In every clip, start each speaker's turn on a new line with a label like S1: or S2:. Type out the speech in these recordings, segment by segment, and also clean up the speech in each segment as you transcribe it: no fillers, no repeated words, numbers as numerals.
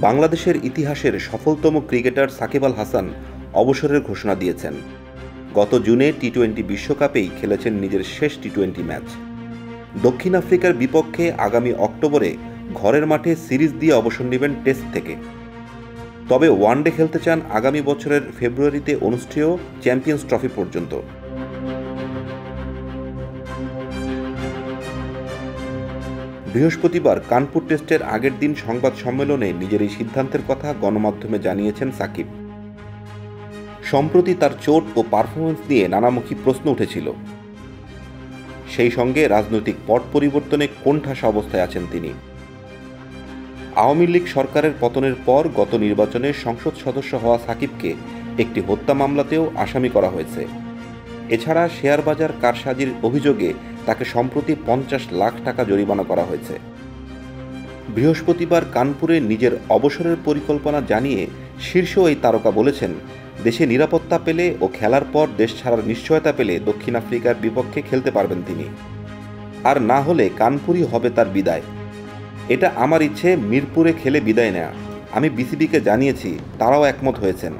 S1: বাংলাদেশের ইতিহাসের সফলতম ক্রিকেটার সাকিব আল হাসান অবসরের ঘোষণা দিয়েছেন। গত জুনে টি-20 বিশ্বকাপেই খেলেছেন নিজের শেষ টি-20 ম্যাচ। দক্ষিণ আফ্রিকার বিপক্ষে আগামী অক্টোবরে ঘরের মাঠে সিরিজ দিয়ে অবসর নেবেন টেস্ট থেকে। তবে ওয়ানডে খেলতে চান আগামী বছরের ফেব্রুয়ারিতে অনুষ্ঠেয় চ্যাম্পিয়ন্স ট্রফি পর্যন্ত। বৃহস্পতিবার কানপুর টেস্টের আগের দিন সংবাদ সম্মেলনে নিজের এই সিদ্ধান্তের কথা গণমাধ্যমে জানিয়েছেন সাকিব। সম্প্রতি তার চোট ও পারফরম্যান্স নিয়ে নানামুখী প্রশ্ন উঠেছিল। সেই সঙ্গে রাজনৈতিক পট পরিবর্তনে কোণঠাসা অবস্থায় আছেন তিনি। আওয়ামী লীগ সরকারের পতনের পর গত নির্বাচনে সংসদ সদস্য হওয়া সাকিবকে একটি হত্যা মামলাতেও আসামি করা হয়েছে। এছাড়া শেয়ার বাজার কারসাজির অভিযোগে তাকে সম্প্রতি 50 লাখ টাকা জরিমানা করা হয়েছে। বৃহস্পতিবার কানপুরে নিজের অবসরের পরিকল্পনা জানিয়ে শীর্ষ এই তারকা বলেছেন, দেশে নিরাপত্তা পেলে ও খেলার পর দেশ ছাড়ার নিশ্চয়তা পেলে দক্ষিণ আফ্রিকার বিপক্ষে খেলতে পারবেন তিনি। আর না হলে কানপুরই হবে তার বিদায়। এটা আমার ইচ্ছে, মিরপুরে খেলে বিদায় নেয়া। আমি বিসিবিকে জানিয়েছি, তারাও একমত হয়েছেন।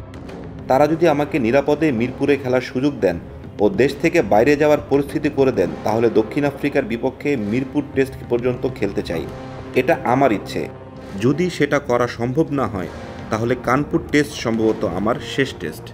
S1: তারা যদি আমাকে নিরাপদে মিরপুরে খেলার সুযোগ দেন ও দেশ থেকে বাইরে যাওয়ার পরিস্থিতি করে দেন, তাহলে দক্ষিণ আফ্রিকার বিপক্ষে মিরপুর টেস্ট পর্যন্ত খেলতে চাই। এটা আমার ইচ্ছে। যদি সেটা করা সম্ভব না হয়, তাহলে কানপুর টেস্ট সম্ভবত আমার শেষ টেস্ট।